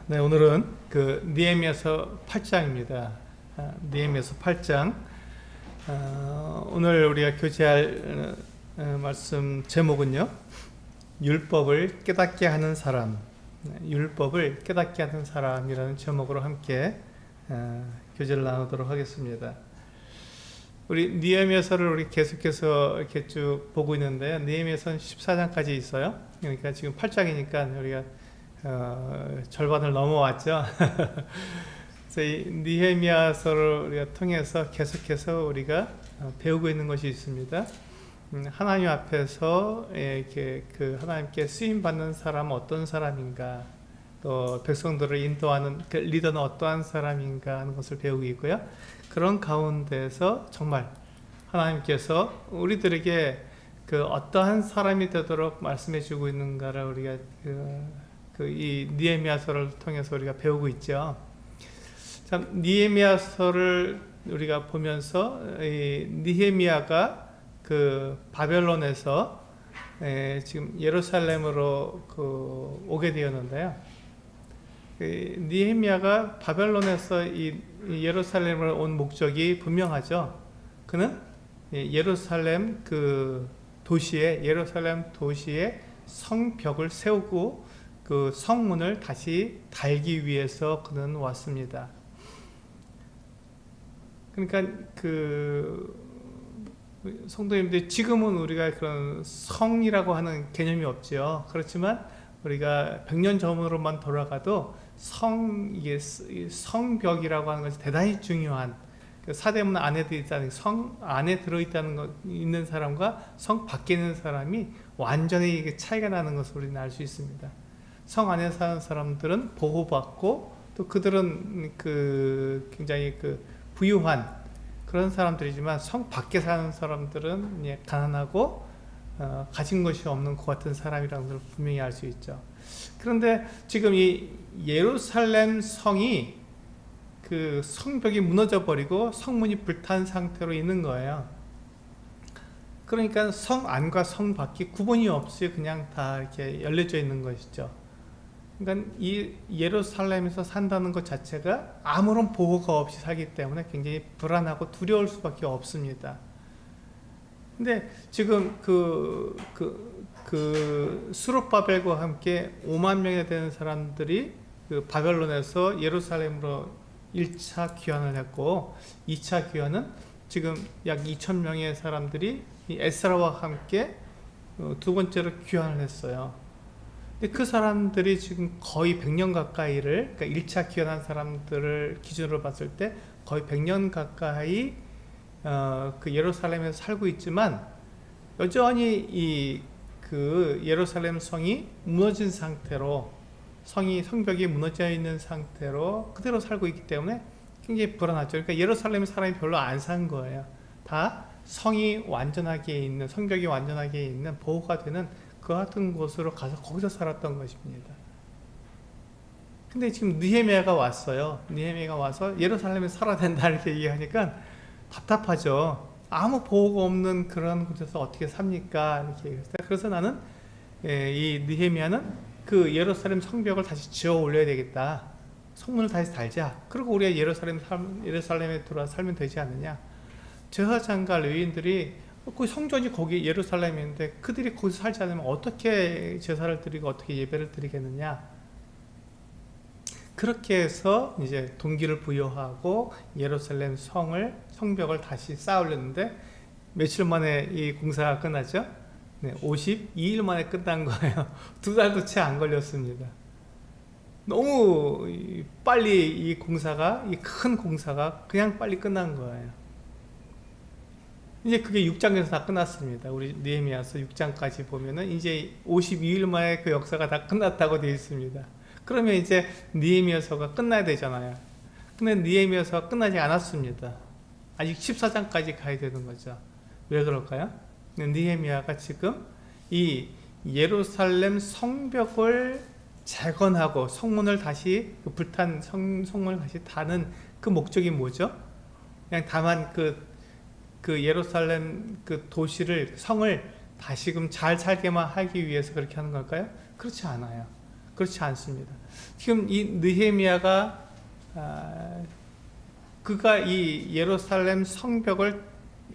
네, 오늘은 그 느헤미야서 8장입니다. 느헤미야서 8장. 오늘 우리가 교제할 말씀 제목은요, 율법을 깨닫게 하는 사람. 율법을 깨닫게 하는 사람이라는 제목으로 함께 교제를 나누도록 하겠습니다. 우리 느헤미야서를 우리 계속해서 이렇게 쭉 보고 있는데요. 느헤미야서는 14장까지 있어요. 그러니까 지금 8장이니까 우리가 절반을 넘어왔죠. 그래서 이 느헤미야서를 우리가 통해서 계속해서 우리가 배우고 있는 것이 있습니다. 하나님 앞에서 이렇게 그 하나님께 쓰임 받는 사람은 어떤 사람인가, 또 백성들을 인도하는 그 리더는 어떠한 사람인가 하는 것을 배우고 있고요. 그런 가운데서 정말 하나님께서 우리들에게 그 어떠한 사람이 되도록 말씀해주고 있는가를 우리가 이 느헤미야서를 통해서 우리가 배우고 있죠. 참 느헤미야서를 우리가 보면서 이 느헤미야가 그 바벨론에서 지금 예루살렘으로 오게 되었는데요. 느헤미야가 바벨론에서 이 예루살렘을 온 목적이 분명하죠. 그는 예루살렘 도시에 성벽을 세우고 그 성문을 다시 달기 위해서 그는 왔습니다. 그러니까 성도님들, 지금은 우리가 그런 성이라고 하는 개념이 없죠. 그렇지만 우리가 100년 전으로만 돌아가도 이게 성벽이라고 하는 것이 대단히 중요한, 사대문 안에 있다는, 성 안에 있는 사람과 성 밖에 있는 사람이 완전히 차이가 나는 것을 우리는 알 수 있습니다. 성 안에 사는 사람들은 보호받고, 또 그들은 굉장히 부유한 그런 사람들이지만, 성 밖에 사는 사람들은 가난하고 가진 것이 없는 것 같은 사람이라는 걸 분명히 알 수 있죠. 그런데 지금 이 예루살렘 성이 그 성벽이 무너져 버리고 성문이 불탄 상태로 있는 거예요. 그러니까 성 안과 성 밖이 구분이 없이 그냥 다 이렇게 열려져 있는 것이죠. 그러니까 이 예루살렘에서 산다는 것 자체가 아무런 보호가 없이 살기 때문에 굉장히 불안하고 두려울 수밖에 없습니다. 근데 지금 수룹바벨과 함께 5만 명에 되는 사람들이 바벨론에서 예루살렘으로 1차 귀환을 했고, 2차 귀환은 지금 약 2,000명의 사람들이 이 에스라와 함께 두 번째로 귀환을 했어요. 근데 그 사람들이 지금 거의 100년 가까이를, 그러니까 1차 귀환한 사람들을 기준으로 봤을 때 거의 100년 가까이 예루살렘에서 살고 있지만, 여전히 예루살렘 성이 무너진 상태로, 성벽이 무너져 있는 상태로 그대로 살고 있기 때문에 굉장히 불안하죠. 그러니까 예루살렘 사람이 별로 안 산 거예요. 다 성벽이 완전하게 있는, 보호가 되는 그 같은 곳으로 가서 거기서 살았던 것입니다. 근데 지금 느헤미야가 왔어요. 느헤미야가 와서 예루살렘에 살아야 된다 이렇게 얘기하니까 답답하죠. 아무 보호가 없는 그런 곳에서 어떻게 삽니까? 이렇게 얘기했어요. 그래서 나는 이 느헤미야는 그 예루살렘 성벽을 다시 지어 올려야 되겠다. 성문을 다시 달자. 그리고 우리가 예루살렘에 들어와 살면 되지 않느냐. 제사장과 레위인들이 그 성전이 거기 예루살렘인데 그들이 거기서 살지 않으면 어떻게 제사를 드리고 어떻게 예배를 드리겠느냐. 그렇게 해서 이제 동기를 부여하고 예루살렘 성벽을 다시 쌓아 올렸는데, 며칠 만에 이 공사가 끝났죠? 네, 52일 만에 끝난 거예요. 2달도 채 안 걸렸습니다. 너무 빨리 이 큰 공사가 그냥 빨리 끝난 거예요. 이제 그게 6장에서 다 끝났습니다. 우리 느헤미야서 6장까지 보면은 이제 52일 만에 그 역사가 다 끝났다고 되어 있습니다. 그러면 이제 느헤미야서가 끝나야 되잖아요. 근데 느헤미야서가 끝나지 않았습니다. 아직 14장까지 가야 되는 거죠. 왜 그럴까요? 느헤미야가 지금 이 예루살렘 성벽을 재건하고 성문을 다시 불탄 성문을 다시 다는 그 목적이 뭐죠? 그냥 다만 예루살렘 도시를, 성을 다시금 잘 살게만 하기 위해서 그렇게 하는 걸까요? 그렇지 않아요. 그렇지 않습니다. 지금 이 느헤미야가 그가 이 예루살렘 성벽을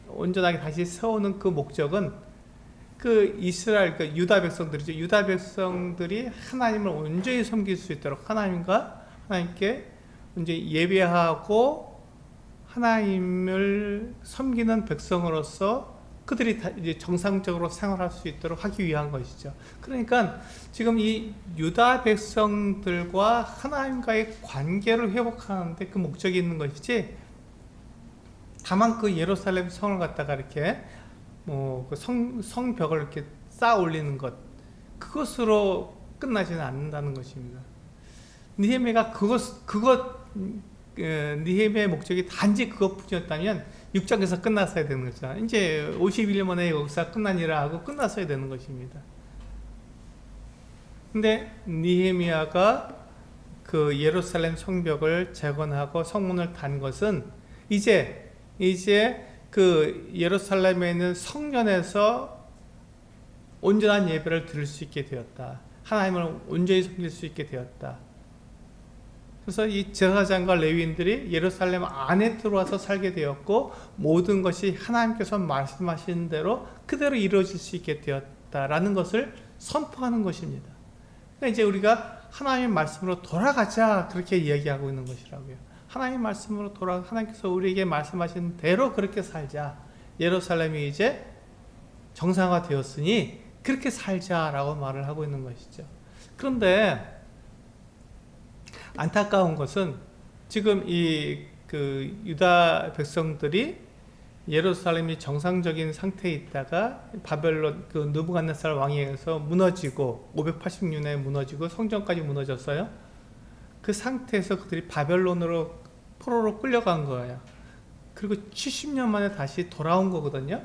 온전하게 다시 세우는 그 목적은 그 이스라엘, 그 유다 백성들이죠. 유다 백성들이 하나님을 온전히 섬길 수 있도록 하나님께 이제 예배하고 하나님을 섬기는 백성으로서 그들이 다 이제 정상적으로 생활할 수 있도록 하기 위한 것이죠. 그러니까 지금 이 유다 백성들과 하나님과의 관계를 회복하는데 그 목적이 있는 것이지, 다만 그 예루살렘 성을 갖다가 이렇게 그 성벽을 이렇게 쌓아 올리는 것, 그것으로 끝나지는 않는다는 것입니다. 느헤미야가 느헤미야의 목적이 단지 그것뿐이었다면 6장에서 끝났어야 되는 거죠. 이제 51년 만에 역사 끝나니라 하고 끝났어야 되는 것입니다. 근데 느헤미야가 그 예루살렘 성벽을 재건하고 성문을 단 것은 이제 그 예루살렘에 있는 성전에서 온전한 예배를 드릴 수 있게 되었다. 하나님을 온전히 섬길 수 있게 되었다. 그래서 이 제사장과 레위인들이 예루살렘 안에 들어와서 살게 되었고, 모든 것이 하나님께서 말씀하신 대로 그대로 이루어질 수 있게 되었다라는 것을 선포하는 것입니다. 그러니까 이제 우리가 하나님의 말씀으로 돌아가자, 그렇게 이야기하고 있는 것이라고요. 하나님의 말씀으로 하나님께서 우리에게 말씀하신 대로 그렇게 살자. 예루살렘이 이제 정상화되었으니 그렇게 살자라고 말을 하고 있는 것이죠. 그런데 안타까운 것은 지금 그 유다 백성들이 예루살렘이 정상적인 상태에 있다가 바벨론 그 느부갓네살 왕에 의해서 무너지고 580년에 무너지고 성전까지 무너졌어요. 그 상태에서 그들이 바벨론으로 포로로 끌려간 거예요. 그리고 70년 만에 다시 돌아온 거거든요.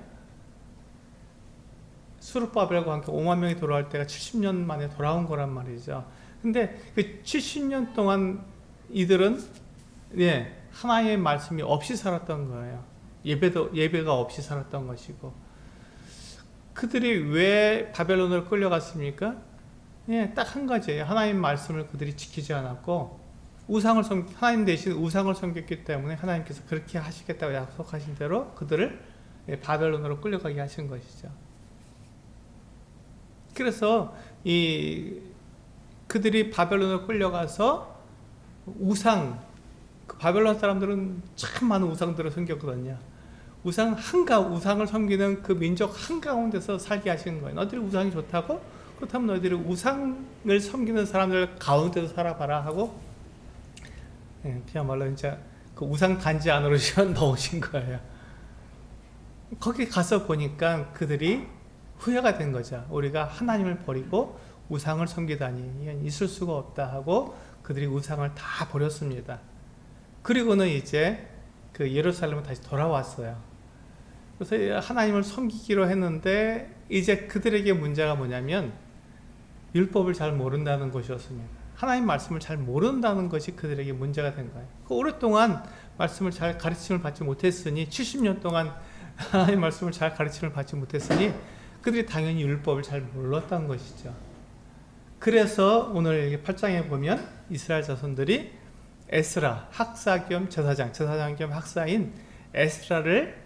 스룹바벨과 함께 5만 명이 돌아올 때가 70년 만에 돌아온 거란 말이죠. 근데 그 70년 동안 이들은 하나님의 말씀이 없이 살았던 거예요. 예배가 없이 살았던 것이고, 그들이 왜 바벨론으로 끌려갔습니까? 딱 한 가지예요. 하나님 말씀을 그들이 지키지 않았고 하나님 대신 우상을 섬겼기 때문에 하나님께서 그렇게 하시겠다고 약속하신 대로 그들을 바벨론으로 끌려가게 하신 것이죠. 그래서 그들이 바벨론으로 끌려가서 바벨론 사람들은 참 많은 우상들을 섬겼거든요. 우상을 섬기는 그 민족 한가운데서 살게 하시는 거예요. 너희들이 우상이 좋다고? 그렇다면 너희들이 우상을 섬기는 사람들 가운데서 살아봐라 하고, 그야말로 이제 그 우상 단지 안으로 넣으신 거예요. 거기 가서 보니까 그들이 후회가 된 거죠. 우리가 하나님을 버리고 우상을 섬기다니 이건 있을 수가 없다 하고 그들이 우상을 다 버렸습니다. 그리고는 이제 그 예루살렘에 다시 돌아왔어요. 그래서 하나님을 섬기기로 했는데 이제 그들에게 문제가 뭐냐면 율법을 잘 모른다는 것이었습니다. 하나님 말씀을 잘 모른다는 것이 그들에게 문제가 된 거예요. 오랫동안 말씀을 잘 가르침을 받지 못했으니 70년 동안 하나님 말씀을 잘 가르침을 받지 못했으니 그들이 당연히 율법을 잘 몰랐다는 것이죠. 그래서 오늘 8장에 보면 이스라엘 자손들이 에스라, 학사 겸 제사장 겸 학사인 에스라를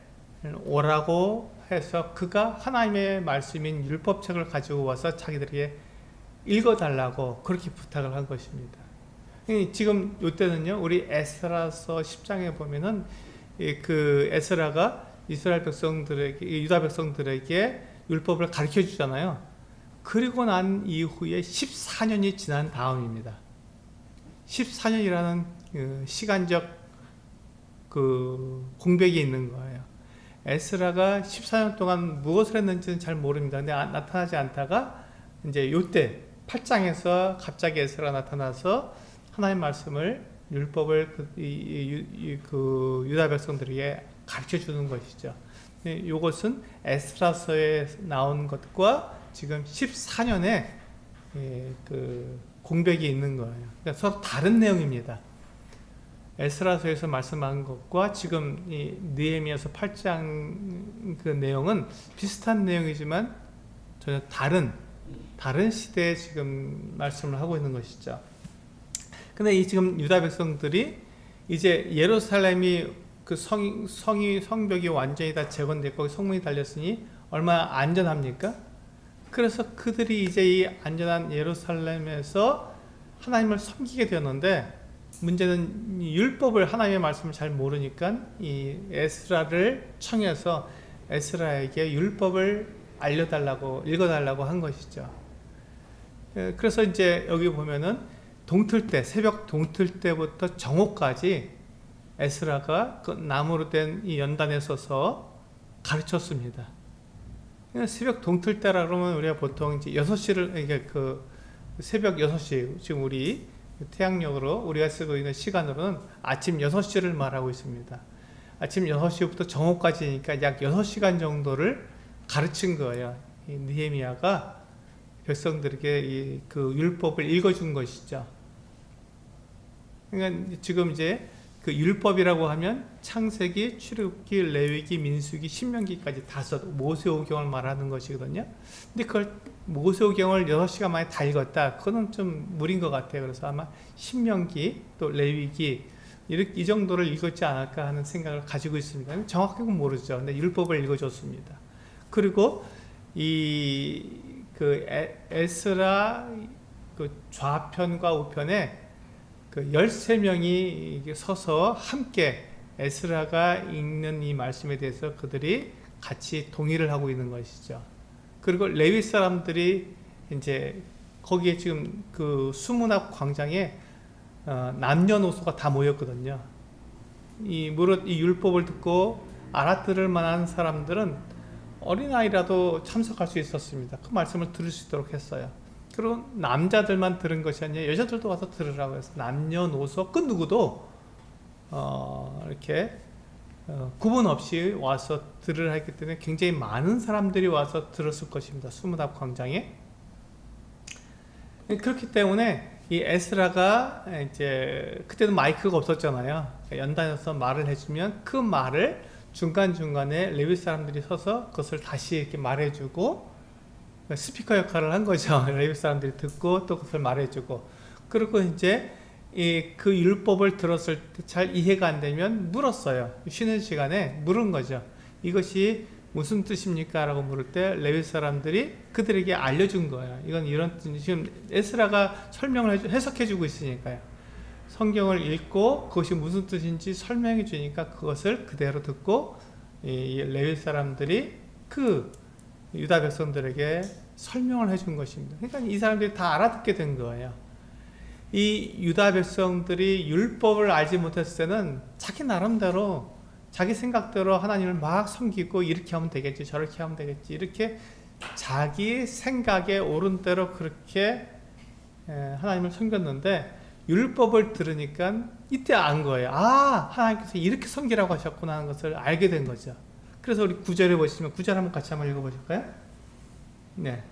오라고 해서 그가 하나님의 말씀인 율법책을 가지고 와서 자기들에게 읽어달라고 그렇게 부탁을 한 것입니다. 지금 이때는요, 우리 에스라서 10장에 보면은 그 에스라가 이스라엘 백성들에게, 유다 백성들에게 율법을 가르쳐 주잖아요. 그리고 난 이후에 14년이 지난 다음입니다. 14년이라는 그 시간적 그 공백이 있는 거예요. 에스라가 14년 동안 무엇을 했는지는 잘 모릅니다. 근데 나타나지 않다가 이제 요때 8장에서 갑자기 에스라가 나타나서 하나님 말씀을 율법을 그 유다 백성들에게 가르쳐 주는 것이죠. 이것은 에스라서에 나온 것과 지금 14년의 그 공백이 있는 거예요. 그러니까 서로 다른 내용입니다. 에스라서에서 말씀한 것과 지금 이 느헤미야서 8장 그 내용은 비슷한 내용이지만 전혀 다른 다른 시대에 지금 말씀을 하고 있는 것이죠. 근데 이 지금 유다 백성들이 이제 예루살렘이 그 성벽이 완전히 다 재건됐고 성문이 달렸으니 얼마나 안전합니까? 그래서 그들이 이제 이 안전한 예루살렘에서 하나님을 섬기게 되었는데, 문제는 율법을, 하나님의 말씀을 잘 모르니까 이 에스라를 청해서 에스라에게 율법을 알려달라고, 읽어달라고 한 것이죠. 그래서 이제 여기 보면은 동틀 때, 새벽 동틀 때부터 정오까지 에스라가 그 나무로 된 이 연단에 서서 가르쳤습니다. 새벽 동틀 때라 그러면 우리가 보통 이제 6시를, 이게 그 새벽 6시, 지금 우리 태양력으로 우리가 쓰고 있는 시간으로는 아침 6시를 말하고 있습니다. 아침 6시부터 정오까지니까 약 6시간 정도를 가르친 거예요. 이 느헤미야가 백성들에게 그 율법을 읽어준 것이죠. 그러니까 지금 이제 그 율법이라고 하면 창세기, 출애굽기, 레위기, 민수기, 신명기까지 다섯 모세오경을 말하는 것이거든요. 근데 그걸 모세오경을 6시간 만에 다 읽었다, 그거는 좀 무리인 것 같아요. 그래서 아마 신명기 또 레위기 이 정도를 읽었지 않을까 하는 생각을 가지고 있습니다. 정확하게 모르죠. 근데 율법을 읽어줬습니다. 그리고 에스라 그 좌편과 우편에 그 13명이 서서 함께 에스라가 읽는 이 말씀에 대해서 그들이 같이 동의를 하고 있는 것이죠. 그리고 레위 사람들이 이제 거기에 지금 그 수문앞 광장에 남녀노소가 다 모였거든요. 이 율법을 듣고 알아들을 만한 사람들은 어린아이라도 참석할 수 있었습니다. 그 말씀을 들을 수 있도록 했어요. 그리고 남자들만 들은 것이 아니라 여자들도 와서 들으라고 해서 남녀노소 그 누구도 이렇게 구분 없이 와서 들으라 했기 때문에 굉장히 많은 사람들이 와서 들었을 것입니다. 수문앞 광장에. 그렇기 때문에 이 에스라가 이제 그때는 마이크가 없었잖아요. 연단에서 말을 해주면 그 말을 중간중간에 레위 사람들이 서서 그것을 다시 이렇게 말해주고 스피커 역할을 한 거죠. 레위 사람들이 듣고 또 그것을 말해주고, 그리고 이제 그 율법을 들었을 때 잘 이해가 안 되면 물었어요. 쉬는 시간에 물은 거죠. 이것이 무슨 뜻입니까? 라고 물을 때 레위 사람들이 그들에게 알려준 거예요. 이건 이런 뜻이, 지금 에스라가 설명을 해석해주고 있으니까요. 성경을 읽고 그것이 무슨 뜻인지 설명해 주니까 그것을 그대로 듣고 이 레위 사람들이 그 유다 백성들에게 설명을 해준 것입니다. 그러니까 이 사람들이 다 알아듣게 된 거예요. 이 유다 백성들이 율법을 알지 못했을 때는 자기 나름대로 자기 생각대로 하나님을 막 섬기고 이렇게 하면 되겠지, 저렇게 하면 되겠지, 이렇게 자기 생각에 옳은 대로 그렇게 하나님을 섬겼는데, 율법을 들으니까 이때 안 거예요. 아, 하나님께서 이렇게 섬기라고 하셨구나 하는 것을 알게 된 거죠. 그래서 우리 9절에 보시면, 9절 한번 같이 한번 읽어보실까요? 네.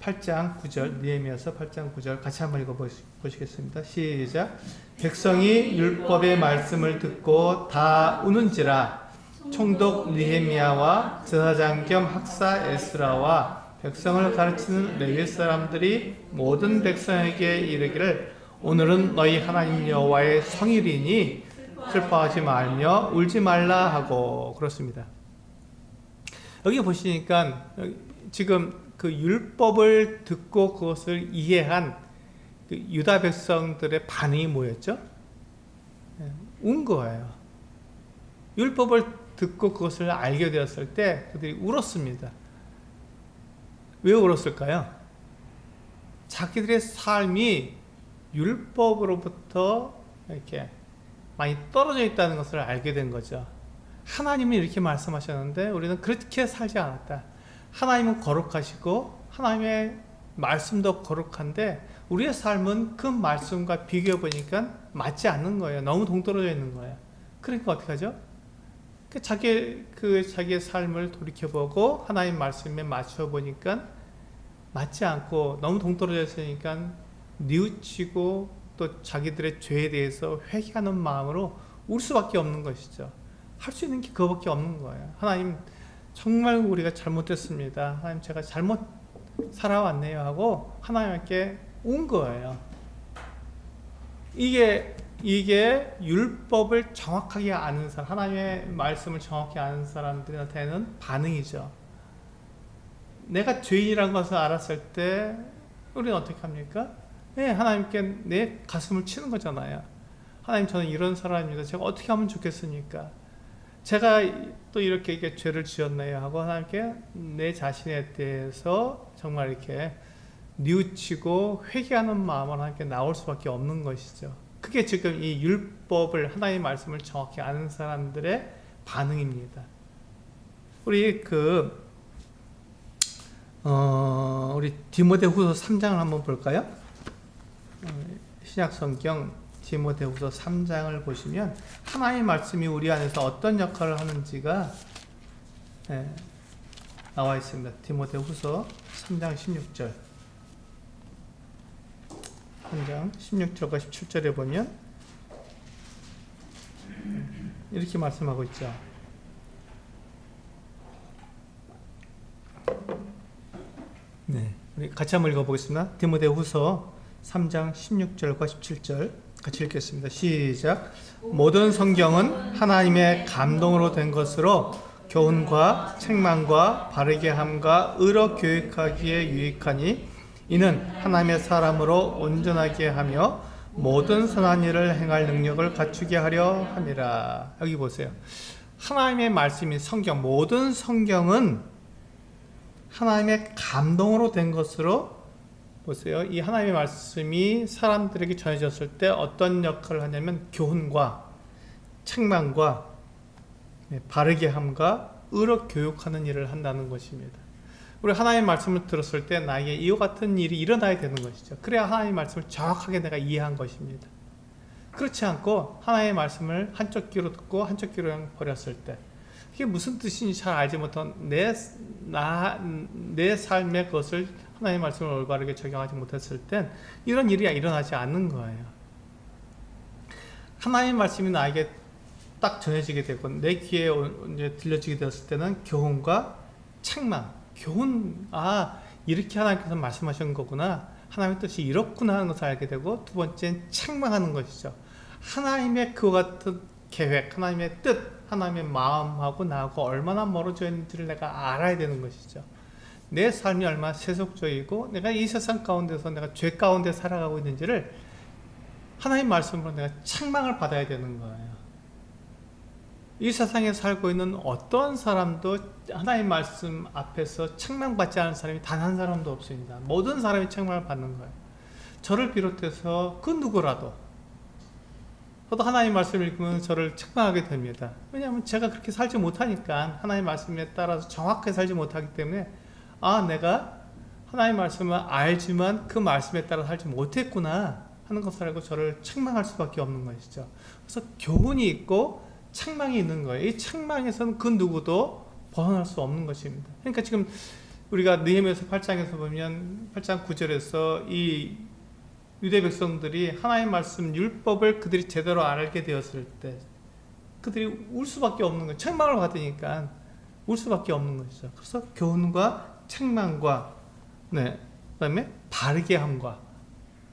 8장 9절, 느헤미야서 8장 9절 같이 한번 읽어보시겠습니다. 시작. 백성이 율법의 말씀을 듣고 다 우는지라 총독 느헤미야와 제사장 겸 학사 에스라와 백성을 가르치는 레위 사람들이 모든 백성에게 이르기를, 오늘은 너희 하나님 여호와의 성일이니 슬퍼하지 말며 울지 말라 하고, 그렇습니다. 여기 보시니까 지금 그 율법을 듣고 그것을 이해한 그 유다 백성들의 반응이 뭐였죠? 운 거예요. 율법을 듣고 그것을 알게 되었을 때 그들이 울었습니다. 왜 울었을까요? 자기들의 삶이 율법으로부터 이렇게 많이 떨어져 있다는 것을 알게 된 거죠. 하나님은 이렇게 말씀하셨는데 우리는 그렇게 살지 않았다. 하나님은 거룩하시고 하나님의 말씀도 거룩한데 우리의 삶은 그 말씀과 비교해 보니까 맞지 않는 거예요. 너무 동떨어져 있는 거예요. 그러니까 어떻게 하죠? 자기의 삶을 돌이켜보고 하나님 말씀에 맞춰 보니까 맞지 않고 너무 동떨어져 있으니까 뉘우치고 또 자기들의 죄에 대해서 회개하는 마음으로 울 수밖에 없는 것이죠. 할 수 있는 게 그거밖에 없는 거예요. 하나님, 정말 우리가 잘못했습니다. 하나님, 제가 살아왔네요 하고 하나님께 온 거예요. 이게 율법을 정확하게 아는 사람, 하나님의 말씀을 정확히 아는 사람들한테는 반응이죠. 내가 죄인이라는 것을 알았을 때 우리는 어떻게 합니까? 네, 하나님께 내 가슴을 치는 거잖아요. 하나님, 저는 이런 사람입니다. 제가 어떻게 하면 좋겠습니까? 제가 또 이렇게 죄를 지었네요 하고 하나님께 내 자신에 대해서 정말 이렇게 뉘우치고 회개하는 마음으로 하나님께 나올 수밖에 없는 것이죠. 그게 지금 이 율법을, 하나님의 말씀을 정확히 아는 사람들의 반응입니다. 우리 우리 디모데후서 3장을 한번 볼까요? 신약성경 디모데후서 3장을 보시면 하나님의 말씀이 우리 안에서 어떤 역할을 하는지가 나와 있습니다. 디모데후서 3장 16절 3장 16절과 17절에 보면 이렇게 말씀하고 있죠. 네, 우리 같이 한번 읽어보겠습니다. 디모데후서 3장 16절과 17절 같이 읽겠습니다. 시작. 모든 성경은 하나님의 감동으로 된 것으로 교훈과 책망과 바르게 함과 의로 교육하기에 유익하니 이는 하나님의 사람으로 온전하게 하며 모든 선한 일을 행할 능력을 갖추게 하려 함이라. 여기 보세요. 하나님의 말씀인 성경, 모든 성경은 하나님의 감동으로 된 것으로, 보세요. 이 하나님의 말씀이 사람들에게 전해졌을 때 어떤 역할을 하냐면 교훈과 책망과 바르게 함과 의로 교육하는 일을 한다는 것입니다. 우리 하나님의 말씀을 들었을 때 나에게 이와 같은 일이 일어나야 되는 것이죠. 그래야 하나님의 말씀을 정확하게 내가 이해한 것입니다. 그렇지 않고 하나님의 말씀을 한쪽 귀로 듣고 한쪽 귀로 버렸을 때 이게 무슨 뜻인지 잘 알지 못한 내 삶의 것을 하나님의 말씀을 올바르게 적용하지 못했을 땐 이런 일이 일어나지 않는 거예요. 하나님의 말씀이 나에게 딱 전해지게 되고 내 귀에 이제 들려지게 되었을 때는 교훈과 책망, 교훈, 이렇게 하나님께서 말씀하신 거구나, 하나님의 뜻이 이렇구나 하는 것을 알게 되고, 두 번째는 책망하는 것이죠. 하나님의 그와 같은 계획, 하나님의 뜻, 하나님의 마음하고 나하고 얼마나 멀어져 있는지를 내가 알아야 되는 것이죠. 내 삶이 얼마나 세속적이고 내가 이 세상 가운데서 내가 죄 가운데 살아가고 있는지를 하나님 말씀으로 내가 책망을 받아야 되는 거예요. 이 세상에 살고 있는 어떤 사람도 하나님 말씀 앞에서 책망받지 않은 사람이 단 한 사람도 없습니다. 모든 사람이 책망을 받는 거예요. 저를 비롯해서 그 누구라도 저도 하나님 말씀을 읽으면 저를 책망하게 됩니다. 왜냐하면 제가 그렇게 살지 못하니까, 하나님 말씀에 따라서 정확하게 살지 못하기 때문에 내가 하나님 말씀을 알지만 그 말씀에 따라 살지 못했구나 하는 것을 알고 저를 책망할 수밖에 없는 것이죠. 그래서 교훈이 있고 책망이 있는 거예요. 이 책망에서는 그 누구도 벗어날 수 없는 것입니다. 그러니까 지금 우리가 느헤미야서 8장에서 보면 8장 9절에서 이 유대 백성들이 하나님의 말씀 율법을 그들이 제대로 알게 되었을 때 그들이 울 수밖에 없는 거예요. 책망을 받으니까 울 수밖에 없는 것이죠. 그래서 교훈과 책망과 그다음에 바르게 함과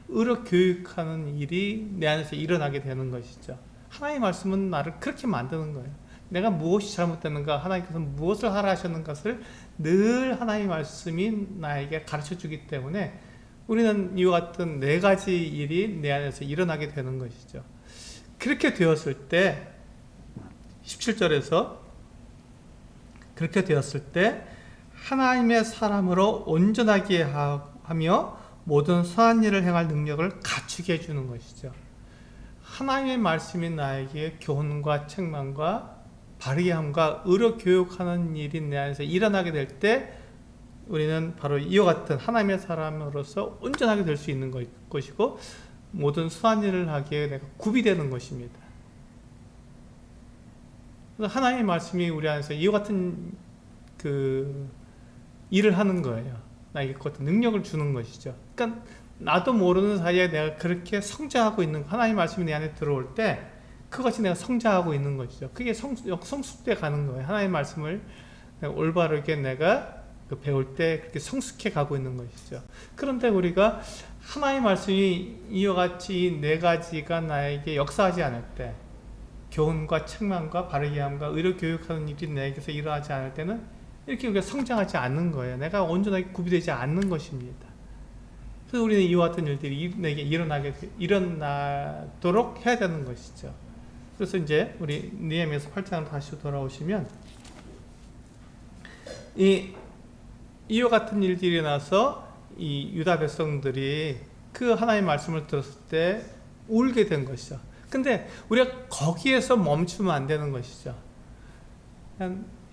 의로 교육하는 일이 내 안에서 일어나게 되는 것이죠. 하나님의 말씀은 나를 그렇게 만드는 거예요. 내가 무엇이 잘못됐는가, 하나님께서 무엇을 하라 하셨는 것을 늘 하나님의 말씀이 나에게 가르쳐 주기 때문에 우리는 이와 같은 네 가지 일이 내 안에서 일어나게 되는 것이죠. 그렇게 되었을 때 17절에서 그렇게 되었을 때 하나님의 사람으로 온전하게 하며 모든 선한 일을 행할 능력을 갖추게 해주는 것이죠. 하나님의 말씀이 나에게 교훈과 책망과 바르게 함과 의로 교육하는 일이 내 안에서 일어나게 될 때 우리는 바로 이와 같은 하나님의 사람으로서 온전하게 될 수 있는 것이고 모든 선한 일을 하기에 내가 구비되는 것입니다. 그래서 하나님의 말씀이 우리 안에서 이와 같은 일을 하는 거예요. 나에게 그 같은 능력을 주는 것이죠. 그러니까 나도 모르는 사이에 내가 그렇게 성장하고 있는, 하나님의 말씀이 내 안에 들어올 때 그것이 내가 성장하고 있는 것이죠. 그게 성숙돼 가는 거예요. 하나님의 말씀을 올바르게 내가 그 배울 때 그렇게 성숙해 가고 있는 것이죠. 그런데 우리가 하나님의 말씀이 이와 같이 네 가지가 나에게 역사하지 않을 때, 교훈과 책망과 바르게 함과 의로 교육하는 일이 내게서 일어나지 않을 때는 이렇게 우리가 성장하지 않는 거예요. 내가 온전하게 구비되지 않는 것입니다. 그래서 우리는 이와 같은 일들이 내게 일어나도록 해야 되는 것이죠. 그래서 이제 우리 느헤미야서 8장으로 다시 돌아오시면 이와 같은 일들이 일어나서 이 유다 백성들이 그 하나님의 말씀을 들었을 때 울게 된 것이죠. 근데 우리가 거기에서 멈추면 안 되는 것이죠.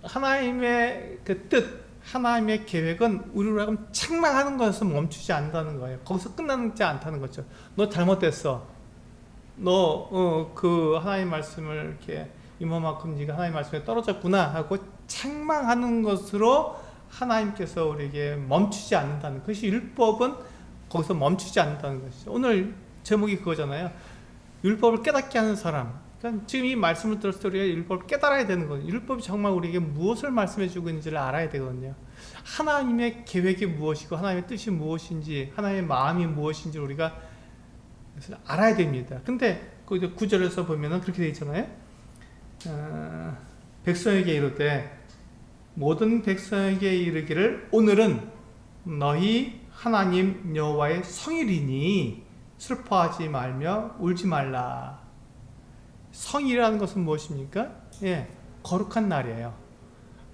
하나님의 그 뜻, 하나님의 계획은 우리를 책망하는 것에서 멈추지 않는다는 거예요. 거기서 끝나지 않다는 거죠. 너 잘못됐어. 너 그 하나님 말씀을 이렇게 이만큼 네가 하나님 말씀에 떨어졌구나 하고 책망하는 것으로 하나님께서 우리에게 멈추지 않는다는 것이, 율법은 거기서 멈추지 않는다는 것이죠. 오늘 제목이 그거잖아요. 율법을 깨닫게 하는 사람. 그러니까 지금 이 말씀을 들었을 때 우리가 율법을 깨달아야 되는 거예요. 율법이 정말 우리에게 무엇을 말씀해 주고 있는지를 알아야 되거든요. 하나님의 계획이 무엇이고 하나님의 뜻이 무엇인지, 하나님의 마음이 무엇인지 우리가 알아야 됩니다. 근데 그 9절에서 보면은 그렇게 되어 있잖아요. 백성에게 이르되 모든 백성에게 이르기를 오늘은 너희 하나님 여호와의 성일이니 슬퍼하지 말며 울지 말라. 성일이라는 것은 무엇입니까? 예, 거룩한 날이에요.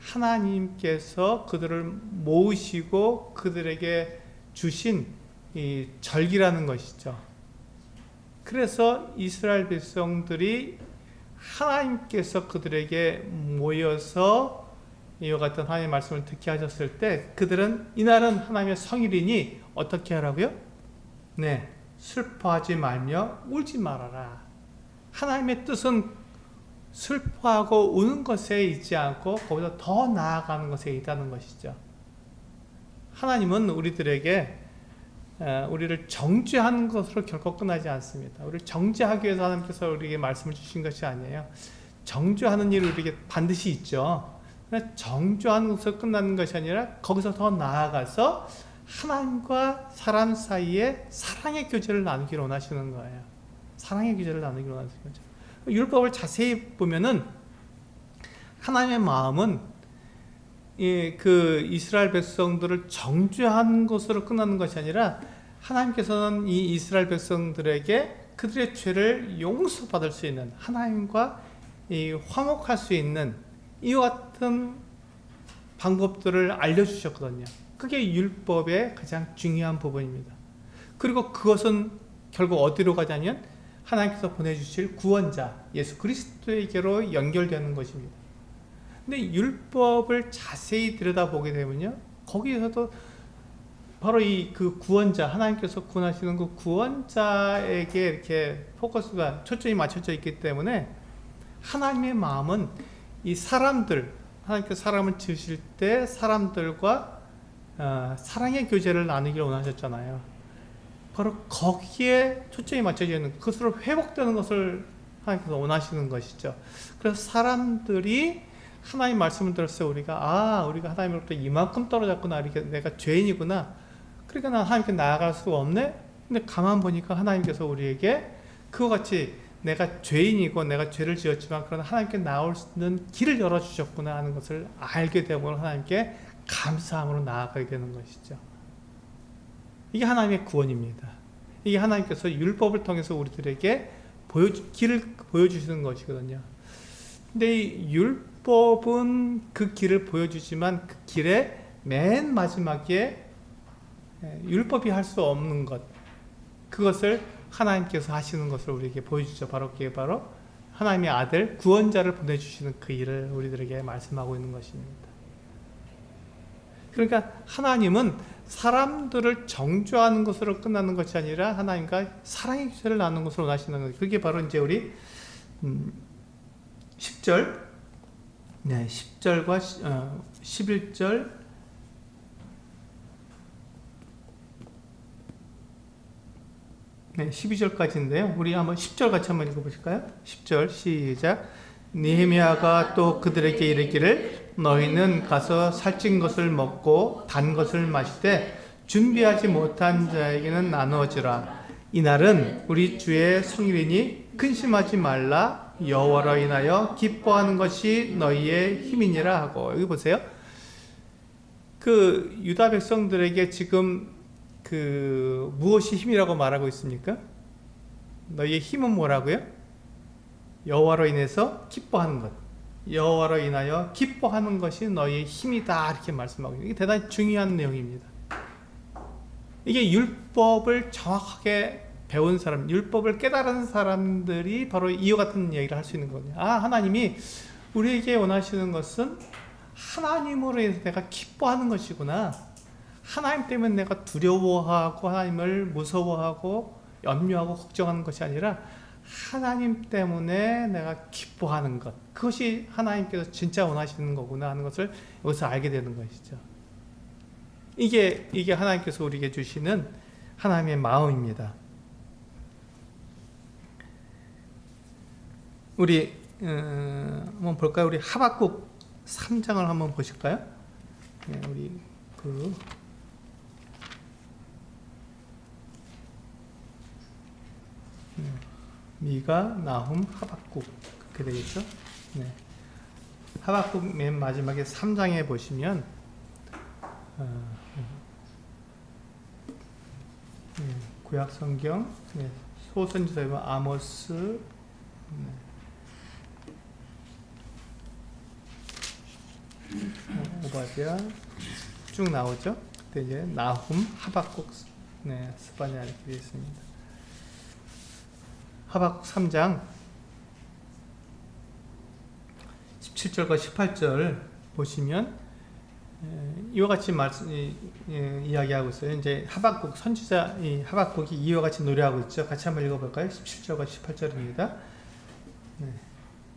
하나님께서 그들을 모으시고 그들에게 주신 이 절기라는 것이죠. 그래서 이스라엘 백성들이 하나님께서 그들에게 모여서 이와 같은 하나님의 말씀을 듣게 하셨을 때 그들은 이날은 하나님의 성일이니 어떻게 하라고요? 네, 슬퍼하지 말며 울지 말아라. 하나님의 뜻은 슬퍼하고 우는 것에 있지 않고 거기서 더 나아가는 것에 있다는 것이죠. 하나님은 우리들에게 우리를 정죄하는 것으로 결코 끝나지 않습니다. 우리를 정죄하기 위해서 하나님께서 우리에게 말씀을 주신 것이 아니에요. 정죄하는 일이 우리에게 반드시 있죠. 정죄하는 것으로 끝나는 것이 아니라 거기서 더 나아가서 하나님과 사람 사이에 사랑의 교제를 나누기를 원하시는 거예요. 사랑의 교제를 나누기를 원하시는 거죠. 율법을 자세히 보면은 하나님의 마음은 그 이스라엘 백성들을 정죄하는 것으로 끝나는 것이 아니라 하나님께서는 이 이스라엘 백성들에게 그들의 죄를 용서받을 수 있는, 하나님과 화목할 수 있는 이와 같은 방법들을 알려주셨거든요. 그게 율법의 가장 중요한 부분입니다. 그리고 그것은 결국 어디로 가냐면 하나님께서 보내주실 구원자 예수 그리스도에게로 연결되는 것입니다. 근데 율법을 자세히 들여다보게 되면요, 거기에서도 바로 그 구원자, 하나님께서 구원하시는 그 구원자에게 이렇게 포커스가, 초점이 맞춰져 있기 때문에 하나님의 마음은 이 사람들, 하나님께서 사람을 지으실 때 사람들과 사랑의 교제를 나누기를 원하셨잖아요. 바로 거기에 초점이 맞춰져 있는, 그것으로 회복되는 것을 하나님께서 원하시는 것이죠. 그래서 사람들이 하나님 말씀을 들었을 때 우리가 하나님으로부터 이만큼 떨어졌구나, 내가 죄인이구나, 그러니까 난 하나님께 나아갈 수가 없네. 근데 가만 보니까 하나님께서 우리에게 그와 같이 내가 죄인이고 내가 죄를 지었지만 그러나 하나님께 나올 수 있는 길을 열어주셨구나 하는 것을 알게 되고 하나님께 감사함으로 나아가게 되는 것이죠. 이게 하나님의 구원입니다. 이게 하나님께서 율법을 통해서 우리들에게 길을 보여주시는 것이거든요. 근데 이 율법은 그 길을 보여주지만 그 길의 맨 마지막에 율법이 할 수 없는 것, 그것을 하나님께서 하시는 것을 우리에게 보여주죠. 그게 바로 하나님의 아들 구원자를 보내주시는 그 일을 우리들에게 말씀하고 있는 것입니다. 그러니까 하나님은 사람들을 정죄하는 것으로 끝나는 것이 아니라 하나님과 사랑의 교제를 나누는 것으로 원하시는 거예요. 그게 바로 이제 우리 10절, 10절과 11절, 네, 12절까지인데요. 우리 한번 10절 같이 한번 읽어보실까요? 10절 시작. 느헤미야가 또 그들에게 이르기를 너희는 가서 살찐 것을 먹고 단 것을 마시되 준비하지 못한 자에게는 나누어지라. 이날은 우리 주의 성일이니 근심하지 말라. 여호와로 인하여 기뻐하는 것이 너희의 힘이니라 하고. 여기 보세요. 그 유다 백성들에게 지금 그 무엇이 힘이라고 말하고 있습니까? 너희의 힘은 뭐라고요? 여호와로 인해서 기뻐하는 것. 여호와로 인하여 기뻐하는 것이 너희의 힘이다, 이렇게 말씀하고 있습니다. 이게 대단히 중요한 내용입니다. 이게 율법을 정확하게 배운 사람, 율법을 깨달은 사람들이 바로 이와 같은 얘기를 할 수 있는 거거든요. 아, 하나님이 우리에게 원하시는 것은 하나님으로 인해서 내가 기뻐하는 것이구나. 하나님 때문에 내가 두려워하고 하나님을 무서워하고 염려하고 걱정하는 것이 아니라 하나님 때문에 내가 기뻐하는 것, 그것이 하나님께서 진짜 원하시는 거구나 하는 것을 여기서 알게 되는 것이죠. 이게 하나님께서 우리에게 주시는 하나님의 마음입니다. 우리 한번 볼까요? 우리 하박국 3장을 한번 보실까요? 네, 우리 미가, 나훔, 하박국, 그렇게 되겠죠? 네. 하박국 맨 마지막에 3장에 보시면 구약 성경, 소선지서 보면 아모스, 오바댜 쭉 나오죠. 그때 이제 나훔, 하박국, 스바냐 이렇게 되어 있습니다. 하박국 3장 17절과 18절 보시면 이와 같이 이야기하고 있어요. 이제 하박국 선지자 하박국이 이와 같이 노래하고 있죠. 같이 한번 읽어볼까요? 17절과 18절입니다.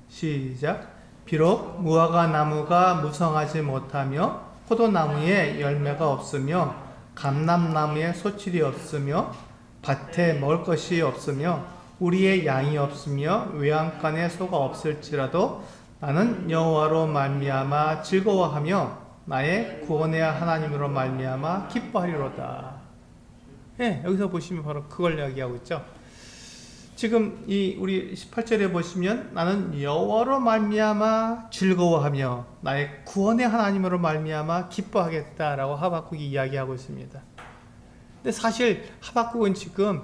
시작. 비록 무화과 나무가 무성하지 못하며 포도나무에 열매가 없으며 감람나무에 소출이 없으며 밭에 먹을 것이 없으며 우리의 양이 없으며 외양간에 소가 없을지라도 나는 여호와로 말미암아 즐거워하며 나의 구원의 하나님으로 말미암아 기뻐하리로다. 여기서 보시면 바로 그걸 이야기하고 있죠. 지금 우리 18절에 보시면 나는 여호와로 말미암아 즐거워하며 나의 구원의 하나님으로 말미암아 기뻐하겠다라고 하박국이 이야기하고 있습니다. 근데 사실 하박국은 지금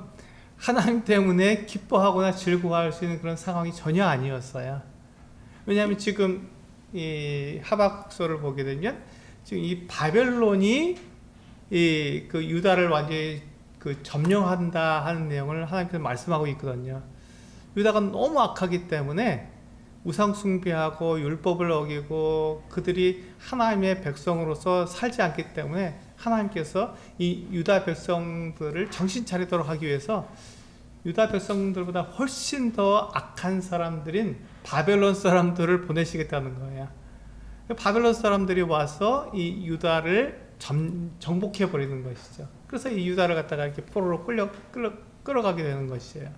하나님 때문에 기뻐하거나 즐거워할 수 있는 그런 상황이 전혀 아니었어요. 왜냐하면 지금 이 하박국서를 보게 되면 지금 이 바벨론이 그 유다를 완전히 점령한다 하는 내용을 하나님께서 말씀하고 있거든요. 유다가 너무 악하기 때문에 우상 숭배하고 율법을 어기고 그들이 하나님의 백성으로서 살지 않기 때문에 하나님께서 이 유다 백성들을 정신 차리도록 하기 위해서 유다 백성들보다 훨씬 더 악한 사람들인 바벨론 사람들을 보내시겠다는 거예요. 바벨론 사람들이 와서 이 유다를 정복해 버리는 것이죠. 그래서 이 유다를 갖다가 이렇게 포로로 끌어가게 되는 것이에요.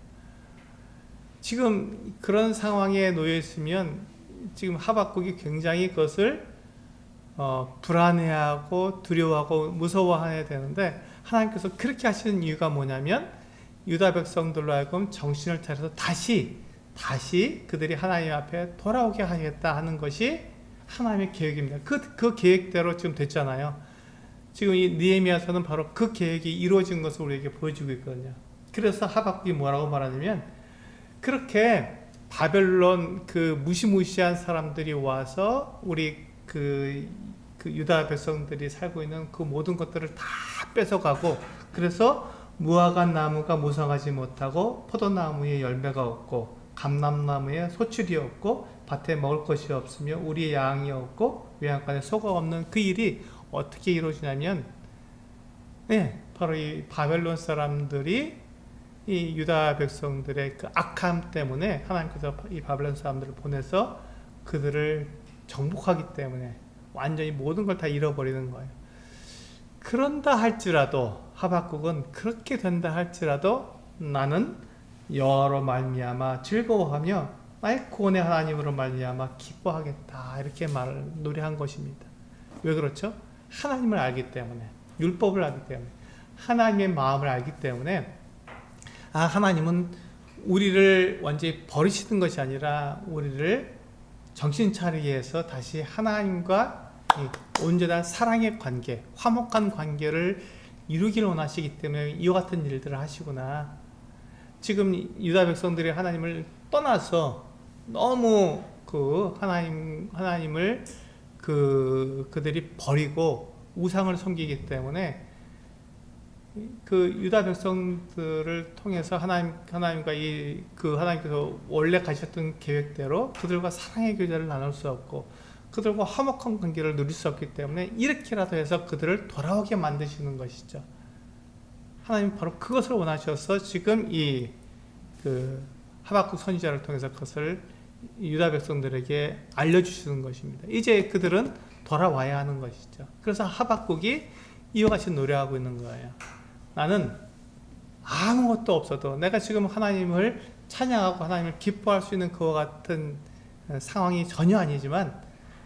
지금 그런 상황에 놓여 있으면 지금 하박국이 굉장히 그것을 불안해하고 두려워하고 무서워해야 되는데, 하나님께서 그렇게 하시는 이유가 뭐냐면 유다 백성들로 하여금 정신을 차려서 다시 그들이 하나님 앞에 돌아오게 하겠다 하는 것이 하나님의 계획입니다. 그 계획대로 지금 됐잖아요. 지금 이 느헤미야서는 바로 그 계획이 이루어진 것을 우리에게 보여주고 있거든요. 그래서 하박국이 뭐라고 말하냐면, 그렇게 바벨론 그 무시무시한 사람들이 와서 우리 그 유다 백성들이 살고 있는 그 모든 것들을 다 뺏어가고, 그래서 무화과 나무가 무성하지 못하고 포도나무에 열매가 없고 감람나무에 소출이 없고 밭에 먹을 것이 없으며 우리의 양이 없고 외양간에 소가 없는 그 일이 어떻게 이루어지냐면, 바로 이 바벨론 사람들이 이 유다 백성들의 그 악함 때문에 하나님께서 이 바벨론 사람들을 보내서 그들을 정복하기 때문에 완전히 모든 걸 다 잃어버리는 거예요. 그런다 할지라도, 하박국은 그렇게 된다 할지라도 나는 여호와로 말미암아 즐거워하며 나의 구원의 하나님으로 말미암아 기뻐하겠다 이렇게 말을 노래한 것입니다. 왜 그렇죠? 하나님을 알기 때문에, 율법을 알기 때문에, 하나님의 마음을 알기 때문에, 하나님은 우리를 완전히 버리시는 것이 아니라 우리를 정신 차리게 해서 다시 하나님과 온전한 사랑의 관계, 화목한 관계를 이루기를 원하시기 때문에 이와 같은 일들을 하시구나. 지금 유다 백성들이 하나님을 떠나서 너무 하나님을 그들이 버리고 우상을 섬기기 때문에 유다 백성들을 통해서 하나님과 하나님께서 원래 가셨던 계획대로 그들과 사랑의 교제를 나눌 수 없고 그들과 화목한 관계를 누릴 수 없기 때문에 이렇게라도 해서 그들을 돌아오게 만드시는 것이죠. 하나님 바로 그것을 원하셔서 지금 하박국 선지자를 통해서 그것을 유다 백성들에게 알려주시는 것입니다. 이제 그들은 돌아와야 하는 것이죠. 그래서 하박국이 이와 같이 노래하고 있는 거예요. 나는 아무것도 없어도 내가 지금 하나님을 찬양하고 하나님을 기뻐할 수 있는 그와 같은 상황이 전혀 아니지만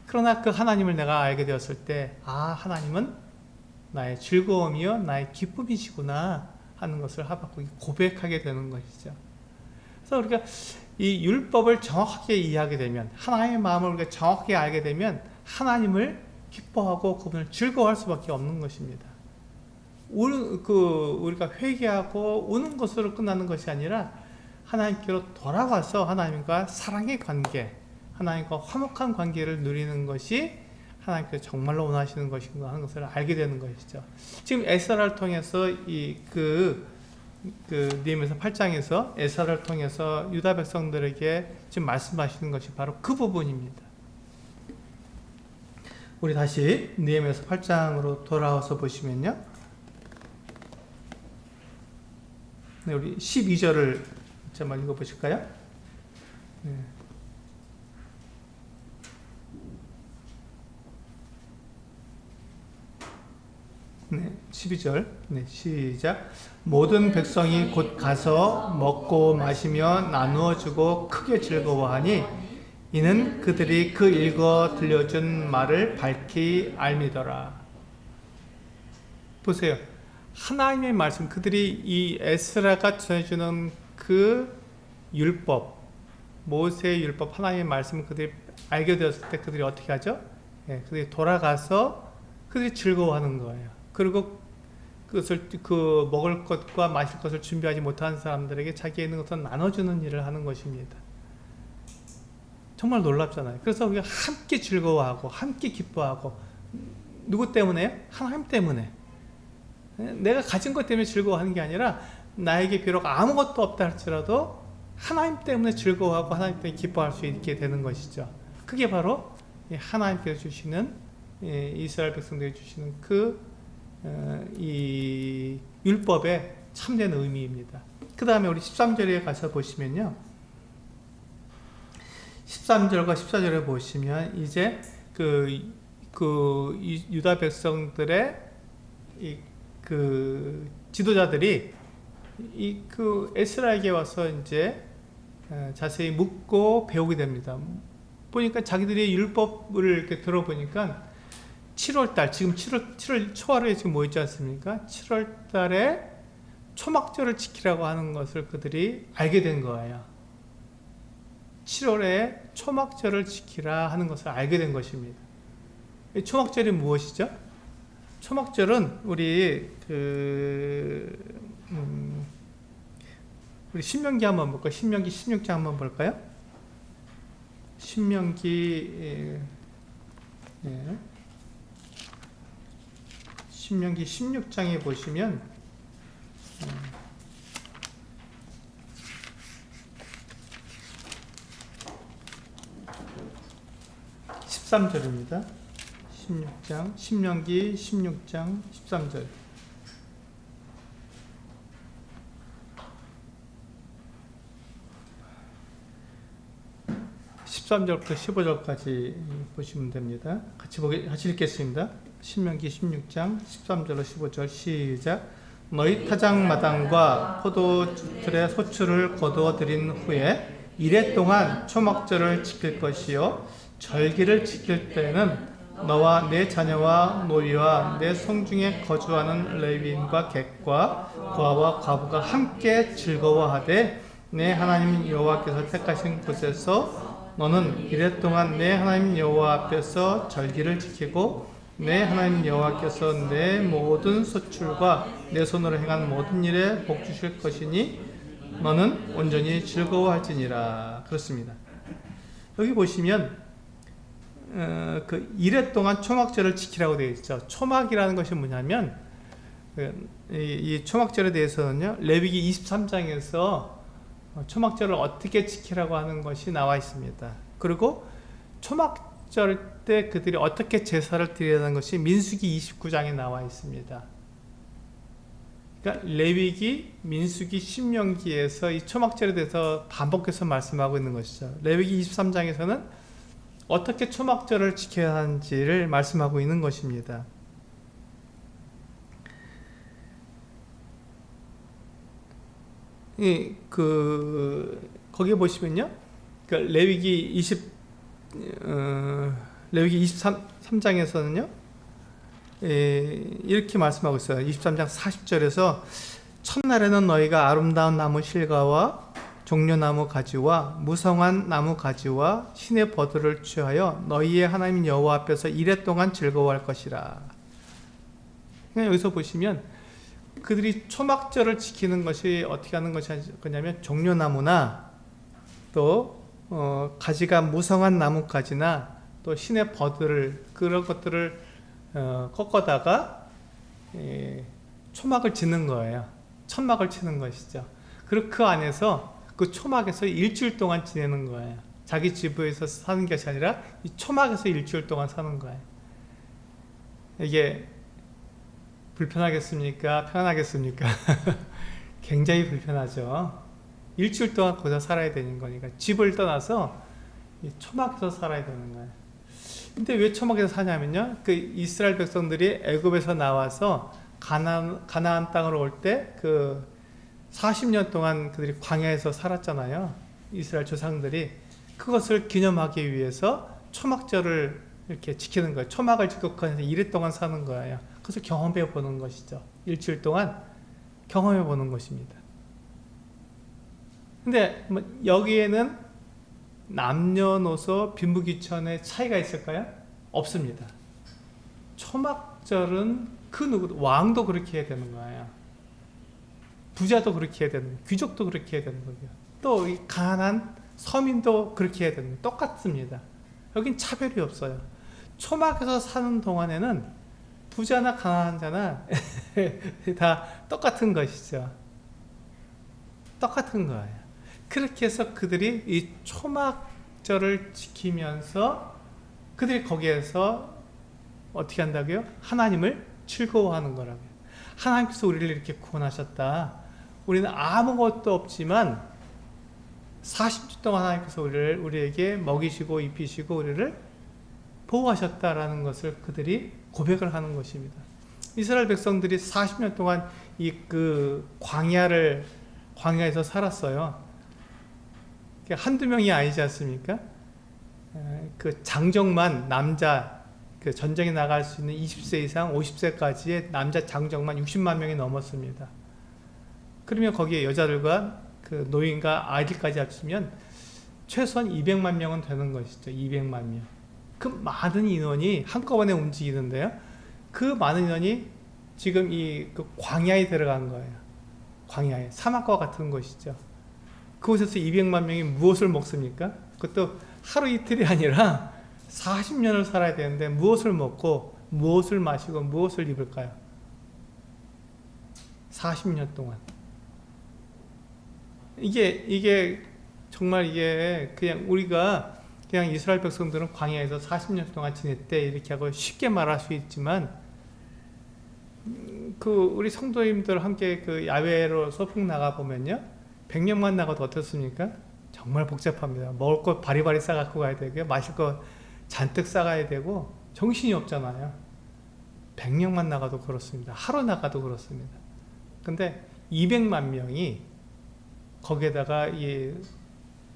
그러나 그 하나님을 내가 알게 되었을 때 하나님은 나의 즐거움이요 나의 기쁨이시구나 하는 것을 하박국이 고백하게 되는 것이죠. 그래서 우리가 이 율법을 정확하게 이해하게 되면 하나님의 마음을 우리가 정확하게 알게 되면 하나님을 기뻐하고 그분을 즐거워할 수밖에 없는 것입니다. 우리가 회개하고 우는 것으로 끝나는 것이 아니라 하나님께로 돌아와서 하나님과 사랑의 관계, 하나님과 화목한 관계를 누리는 것이 하나님께서 정말로 원하시는 것인가 하는 것을 알게 되는 것이죠. 지금 에스라를 통해서 느헤미야 8장에서 에스라를 통해서 유다 백성들에게 지금 말씀하시는 것이 바로 그 부분입니다. 우리 다시 느헤미야 8장으로 돌아와서 보시면요. 네, 우리 12절을 한번 읽어보실까요? 네. 네, 12절. 네, 시작. 모든 백성이 곧 가서 먹고 마시며 나누어 주고 크게 즐거워하니 이는 그들이 그 읽어 들려준 말을 밝히 알미더라. 보세요. 하나님의 말씀, 그들이 이 에스라가 전해주는 그 율법, 모세의 율법, 하나님의 말씀을 그들이 알게 되었을 때 그들이 어떻게 하죠? 그들이 돌아가서 그들이 즐거워하는 거예요. 그리고 그것을 먹을 것과 마실 것을 준비하지 못한 사람들에게 자기의 있는 것을 나눠주는 일을 하는 것입니다. 정말 놀랍잖아요. 그래서 우리가 함께 즐거워하고 함께 기뻐하고 누구 때문에? 하나님 때문에. 내가 가진 것 때문에 즐거워하는 게 아니라 나에게 비록 아무것도 없다 할지라도 하나님 때문에 즐거워하고 하나님 때문에 기뻐할 수 있게 되는 것이죠. 그게 바로 하나님께서 주시는 이스라엘 백성들이 주시는 이 율법의 참된 의미입니다. 그 다음에 우리 13절에 가서 보시면요. 13절과 14절에 보시면 이제 유다 백성들의 지도자들이 에스라에게 와서 이제 자세히 묻고 배우게 됩니다. 보니까 자기들이 율법을 이렇게 들어보니까 7월달, 지금 7월 초하루에 지금 뭐 있지 않습니까? 7월달에 초막절을 지키라고 하는 것을 그들이 알게 된 거예요. 7월에 초막절을 지키라 하는 것을 알게 된 것입니다. 이 초막절이 무엇이죠? 초막절은 우리 신명기 한번 볼까요? 신명기 16장 한번 볼까요? 신명기 16장에 보시면 13절입니다. 16장, 신명기 16장 13절. 13절부터 15절까지 보시면 됩니다. 같이 읽겠습니다. 신명기 16장 13절로 15절 시작. 너희 타작마당과 포도틀의 소출을 거두어 드린 후에 이래 동안 초막절을 지킬 것이요 절기를 지킬 때는 너와 내 자녀와 노비와 내 성중에 거주하는 레위인과 객과 고아와 과부가 함께 즐거워하되 내 하나님 여호와께서 택하신 곳에서 너는 이래 동안 내 하나님 여호와 앞에서 절기를 지키고 내 하나님 여호와께서 내 모든 소출과 내 손으로 행한 모든 일에 복 주실 것이니 너는 온전히 즐거워할지니라. 그렇습니다. 여기 보시면 그 이래 동안 초막절을 지키라고 되어 있죠. 초막이라는 것이 뭐냐면 이 초막절에 대해서는요 레위기 23장에서 초막절을 어떻게 지키라고 하는 것이 나와 있습니다. 그리고 초막절 때 그들이 어떻게 제사를 드리라는 것이 민수기 29장에 나와 있습니다. 그러니까 레위기, 민수기, 신명기에서 이 초막절에 대해서 반복해서 말씀하고 있는 것이죠. 레위기 23장에서는 어떻게 초막절을 지켜야 하는지를 말씀하고 있는 것입니다. 거기에 보시면요, 레위기 23장에서는요, 이렇게 말씀하고 있어요. 23장 40절에서 첫날에는 너희가 아름다운 나무 실과와 종려나무 가지와 무성한 나무 가지와 신의 버들을 취하여 너희의 하나님 여호와 앞에서 이래 동안 즐거워할 것이라. 여기서 보시면 그들이 초막절을 지키는 것이 어떻게 하는 것이냐면 종려나무나 또 가지가 무성한 나뭇가지나 또 신의 버들을 그런 것들을 꺾어다가 초막을 짓는 거예요. 천막을 치는 것이죠. 그리고 그 안에서 그 초막에서 일주일 동안 지내는 거예요. 자기 집에서 사는 것이 아니라 이 초막에서 일주일 동안 사는 거예요. 이게 불편하겠습니까? 편하겠습니까? 굉장히 불편하죠. 일주일 동안 거기서 살아야 되는 거니까 집을 떠나서 이 초막에서 살아야 되는 거예요. 근데 왜 초막에서 사냐면요, 그 이스라엘 백성들이 애굽에서 나와서 가나안 땅으로 올 때 그 40년 동안 그들이 광야에서 살았잖아요. 이스라엘 조상들이. 그것을 기념하기 위해서 초막절을 이렇게 지키는 거예요. 초막을 지키고 그 안에서 이래 동안 사는 거예요. 그것을 경험해 보는 것이죠. 일주일 동안 경험해 보는 것입니다. 근데 여기에는 남녀노소 빈부귀천의 차이가 있을까요? 없습니다. 초막절은 그 누구도, 왕도 그렇게 해야 되는 거예요. 부자도 그렇게 해야 되는 거예요. 귀족도 그렇게 해야 되는 거예요. 또 가난한 서민도 그렇게 해야 되는 거예요. 똑같습니다. 여긴 차별이 없어요. 초막에서 사는 동안에는 부자나 가난한 자나 다 똑같은 것이죠. 똑같은 거예요. 그렇게 해서 그들이 이 초막절을 지키면서 그들이 거기에서 어떻게 한다고요? 하나님을 즐거워하는 거라고요. 하나님께서 우리를 이렇게 구원하셨다. 우리는 아무것도 없지만 40주 동안 하나님께서 우리에게 먹이시고 입히시고 우리를 보호하셨다라는 것을 그들이 고백을 하는 것입니다. 이스라엘 백성들이 40년 동안 그 광야에서 살았어요. 한두 명이 아니지 않습니까? 그 장정만 남자, 그 전쟁에 나갈 수 있는 20세 이상 50세까지의 남자 장정만 60만 명이 넘었습니다. 그러면 거기에 여자들과 그 노인과 아이들까지 합치면 최소한 200만 명은 되는 것이죠. 200만 명. 그 많은 인원이 한꺼번에 움직이는데요. 그 많은 인원이 지금 그 광야에 들어간 거예요. 광야에. 사막과 같은 곳이죠. 그곳에서 200만 명이 무엇을 먹습니까? 그것도 하루 이틀이 아니라 40년을 살아야 되는데 무엇을 먹고 무엇을 마시고 무엇을 입을까요? 40년 동안. 이게 정말 이게 그냥 우리가 그냥 이스라엘 백성들은 광야에서 40년 동안 지냈대 이렇게 하고 쉽게 말할 수 있지만 그 우리 성도님들 함께 그 야외로 소풍 나가 보면요 100명만 나가도 어떻습니까? 정말 복잡합니다. 먹을 거 바리바리 싸갖고 가야 되고요, 마실 거 잔뜩 싸가야 되고 정신이 없잖아요. 100명만 나가도 그렇습니다. 하루 나가도 그렇습니다. 근데 200만 명이 거기에다가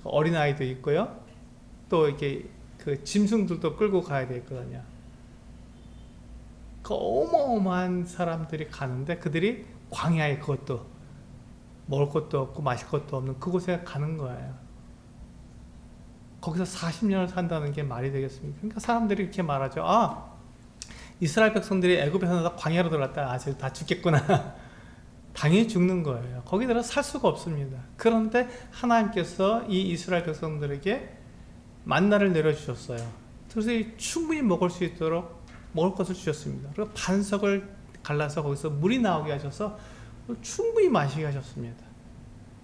어린아이도 있고요. 또 이렇게 그 짐승들도 끌고 가야 되거든요. 그 어마어마한 사람들이 가는데 그들이 광야에 그것도 먹을 것도 없고 마실 것도 없는 그곳에 가는 거예요. 거기서 40년을 산다는 게 말이 되겠습니까? 그러니까 사람들이 이렇게 말하죠. 아, 이스라엘 백성들이 애굽에서 나서 광야로 들어갔다. 아, 다 죽겠구나. 당연히 죽는 거예요. 거기 들어 살 수가 없습니다. 그런데 하나님께서 이 이스라엘 백성들에게 만나를 내려주셨어요. 그래서 충분히 먹을 수 있도록 먹을 것을 주셨습니다. 그리고 반석을 갈라서 거기서 물이 나오게 하셔서 충분히 마시게 하셨습니다.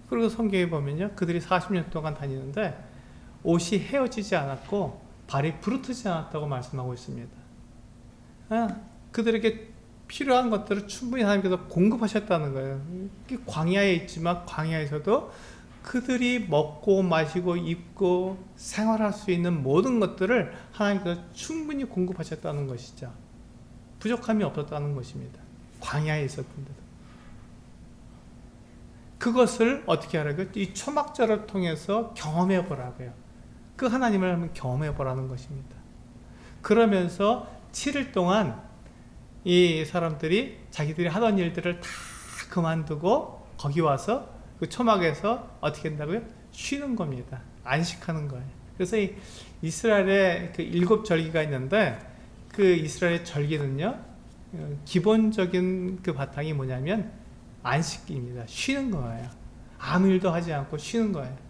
그리고 성경에 보면요, 그들이 40년 동안 다니는데 옷이 헤어지지 않았고 발이 부르트지 않았다고 말씀하고 있습니다. 그들에게 필요한 것들을 충분히 하나님께서 공급하셨다는 거예요. 광야에 있지만 광야에서도 그들이 먹고 마시고 입고 생활할 수 있는 모든 것들을 하나님께서 충분히 공급하셨다는 것이죠. 부족함이 없었다는 것입니다. 광야에 있었는데도. 그것을 어떻게 하라고요? 이 초막절을 통해서 경험해 보라고요. 그 하나님을 한번 경험해 보라는 것입니다. 그러면서 7일 동안 이 사람들이 자기들이 하던 일들을 다 그만두고 거기 와서 그 초막에서 어떻게 한다고요? 쉬는 겁니다. 안식하는 거예요. 그래서 이 이스라엘의 그 7절기가 있는데 그 이스라엘의 절기는요, 기본적인 그 바탕이 뭐냐면 안식입니다. 쉬는 거예요. 아무 일도 하지 않고 쉬는 거예요.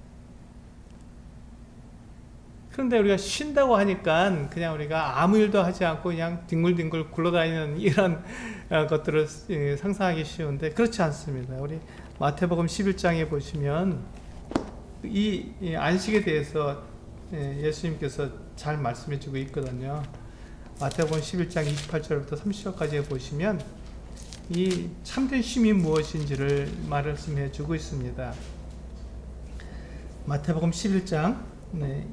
그런데 우리가 쉰다고 하니까 그냥 우리가 아무 일도 하지 않고 그냥 뒹굴뒹굴 굴러다니는 이런 것들을 상상하기 쉬운데 그렇지 않습니다. 우리 마태복음 11장에 보시면 이 안식에 대해서 예수님께서 잘 말씀해 주고 있거든요. 마태복음 11장 28절부터 30절까지 보시면 이 참된 쉼이 무엇인지를 말씀해 주고 있습니다. 마태복음 11장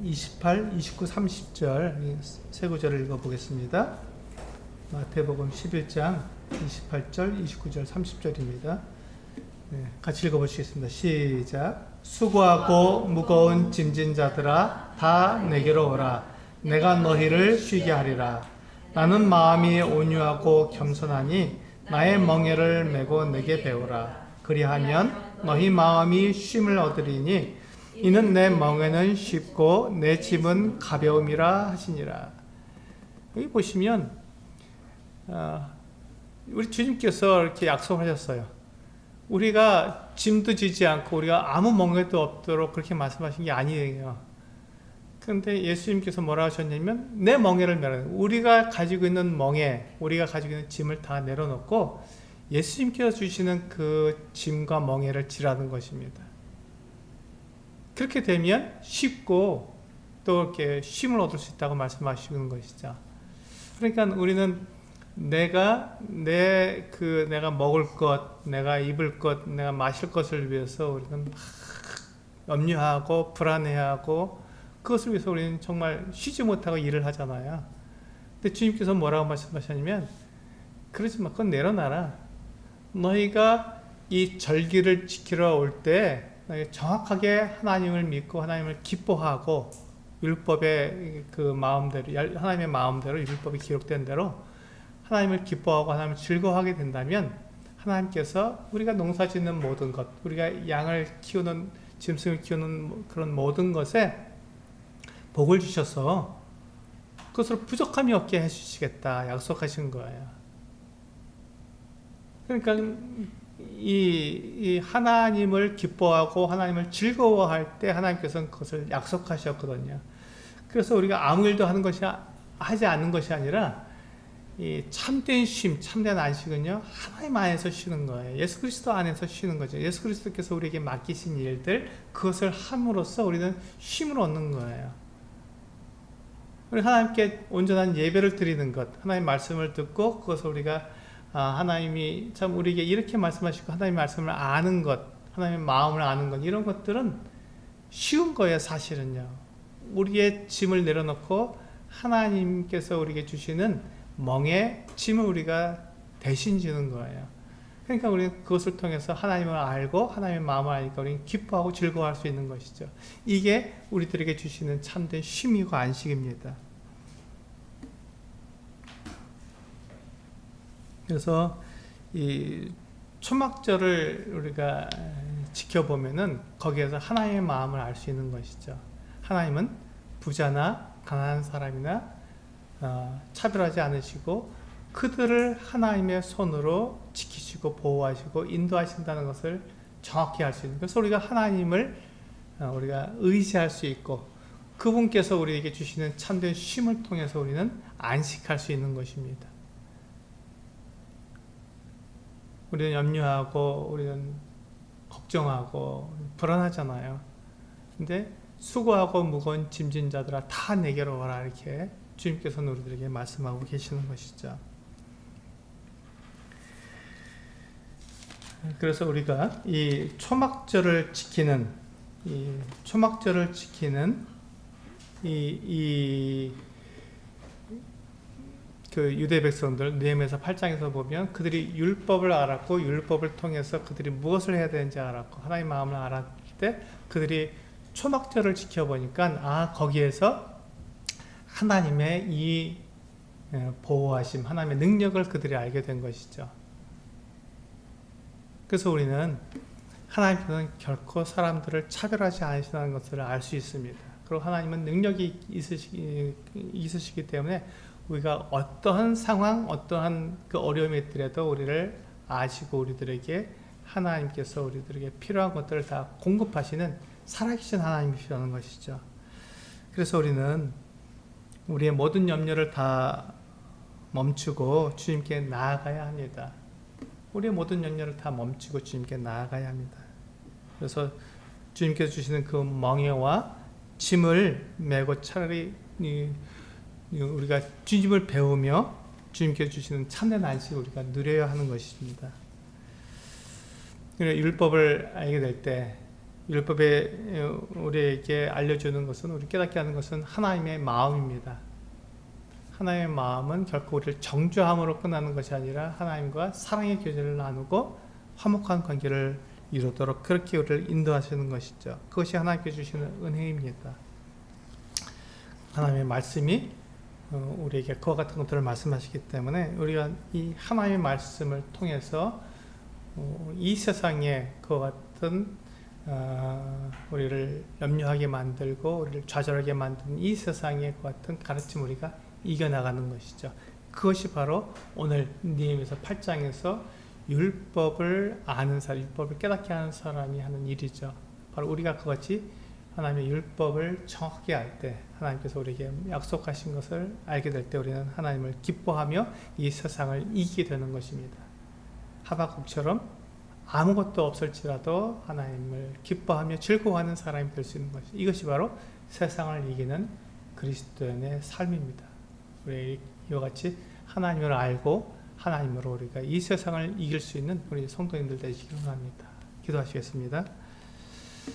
28, 29, 30절 세 구절을 읽어보겠습니다. 마태복음 11장 28절, 29절, 30절입니다. 같이 읽어보시겠습니다. 시작. 수고하고 무거운 짐진 자들아 다 내게로 오라. 내가 너희를 쉬게 하리라. 나는 마음이 온유하고 겸손하니 나의 멍에를 메고 내게 배우라. 그리하면 너희 마음이 쉼을 얻으리니 이는 내 멍에는 쉽고 내 짐은 가벼움이라 하시니라. 여기 보시면 우리 주님께서 이렇게 약속하셨어요. 우리가 짐도 지지 않고 우리가 아무 멍에도 없도록 그렇게 말씀하신 게 아니에요. 그런데 예수님께서 뭐라 하셨냐면 내 멍에를 내려, 우리가 가지고 있는 멍에, 우리가 가지고 있는 짐을 다 내려놓고 예수님께서 주시는 그 짐과 멍에를 지라는 것입니다. 그렇게 되면 쉽고 또 이렇게 쉼을 얻을 수 있다고 말씀하시는 것이죠. 그러니까 우리는 내가 먹을 것, 내가 입을 것, 내가 마실 것을 위해서 우리는 염려하고 불안해하고 그것을 위해서 우리는 정말 쉬지 못하고 일을 하잖아요. 근데 주님께서 뭐라고 말씀하셨냐면 그러지 마, 그건 내려놔라. 너희가 이 절기를 지키러 올 때 정확하게 하나님을 믿고 하나님을 기뻐하고 율법의 그 마음대로, 하나님의 마음대로 율법이 기록된 대로 하나님을 기뻐하고 하나님을 즐거워하게 된다면 하나님께서 우리가 농사 짓는 모든 것, 우리가 양을 키우는, 짐승을 키우는 그런 모든 것에 복을 주셔서 그것으로 부족함이 없게 해주시겠다 약속하신 거예요. 그러니까 이 하나님을 기뻐하고 하나님을 즐거워할 때 하나님께서는 그것을 약속하셨거든요. 그래서 우리가 아무 일도 하지 않는 것이 아니라 이 참된 쉼, 참된 안식은요, 하나님 안에서 쉬는 거예요. 예수 그리스도 안에서 쉬는 거죠. 예수 그리스도께서 우리에게 맡기신 일들, 그것을 함으로써 우리는 쉼을 얻는 거예요. 우리 하나님께 온전한 예배를 드리는 것, 하나님 말씀을 듣고 그것을 우리가 하나님이 참 우리에게 이렇게 말씀하시고 하나님의 말씀을 아는 것, 하나님의 마음을 아는 것, 이런 것들은 쉬운 거예요. 사실은요. 우리의 짐을 내려놓고 하나님께서 우리에게 주시는 멍에 짐을 우리가 대신 지는 거예요. 그러니까 우리는 그것을 통해서 하나님을 알고 하나님의 마음을 아니까 우리는 기뻐하고 즐거워할 수 있는 것이죠. 이게 우리들에게 주시는 참된 쉼이고 안식입니다. 그래서 이 초막절을 우리가 지켜보면은 거기에서 하나님의 마음을 알 수 있는 것이죠. 하나님은 부자나 가난한 사람이나 차별하지 않으시고 그들을 하나님의 손으로 지키시고 보호하시고 인도하신다는 것을 정확히 알 수 있는, 그래서 우리가 하나님을 우리가 의지할 수 있고 그분께서 우리에게 주시는 참된 쉼을 통해서 우리는 안식할 수 있는 것입니다. 우리는 염려하고 우리는 걱정하고 불안하잖아요. 근데 수고하고 무거운 짐진 자들아 다 내게로 와라, 이렇게 주님께서는 우리들에게 말씀하고 계시는 것이죠. 그래서 우리가 이 초막절을 지키는 그 유대 백성들, 느헤미야 8장에서 보면 그들이 율법을 알았고 율법을 통해서 그들이 무엇을 해야 되는지 알았고 하나님의 마음을 알았을 때 그들이 초막절을 지켜보니까 거기에서 하나님의 이 보호하심, 하나님의 능력을 그들이 알게 된 것이죠. 그래서 우리는 하나님께서는 결코 사람들을 차별하지 않으신다는 것을 알 수 있습니다. 그리고 하나님은 능력이 있으시기 때문에 우리가 어떠한 상황, 어떠한 그 어려움이 있더라도 우리를 아시고 우리들에게 하나님께서 우리들에게 필요한 것들을 다 공급하시는 살아계신 하나님이시라는 것이죠. 그래서 우리는 우리의 모든 염려를 다 멈추고 주님께 나아가야 합니다. 우리의 모든 염려를 다 멈추고 주님께 나아가야 합니다. 그래서 주님께서 주시는 그 멍에와 짐을 메고 차라리 우리가 주님을 배우며 주님께서 주시는 참된 안식을 우리가 누려야 하는 것입니다. 율법을 알게 될 때 율법에 우리에게 알려주는 것은, 우리 깨닫게 하는 것은 하나님의 마음입니다. 하나님의 마음은 결코 우리를 정죄함으로 끝나는 것이 아니라 하나님과 사랑의 교제를 나누고 화목한 관계를 이루도록 그렇게 우리를 인도하시는 것이죠. 그것이 하나님께 주시는 은혜입니다. 하나님의 말씀이 우리에게 그와 같은 것들을 말씀하시기 때문에 우리가 이 하나님의 말씀을 통해서 이 세상에 그와 같은 우리를 염려하게 만들고 우리를 좌절하게 만드는 이 세상의 그 같은 가르침 우리가 이겨나가는 것이죠. 그것이 바로 오늘 느헤미야 8장에서 율법을 아는 사람, 율법을 깨닫게 하는 사람이 하는 일이죠. 바로 우리가 그것이 하나님의 율법을 정확히 알 때, 하나님께서 우리에게 약속하신 것을 알게 될 때 우리는 하나님을 기뻐하며 이 세상을 이기게 되는 것입니다. 하박국처럼 아무것도 없을지라도 하나님을 기뻐하며 즐거워하는 사람이 될 수 있는 것이, 이것이 바로 세상을 이기는 그리스도인의 삶입니다. 우리 이와 같이 하나님을 알고 하나님으로 우리가 이 세상을 이길 수 있는 우리 성도님들 되시기 원합니다. 기도하시겠습니다.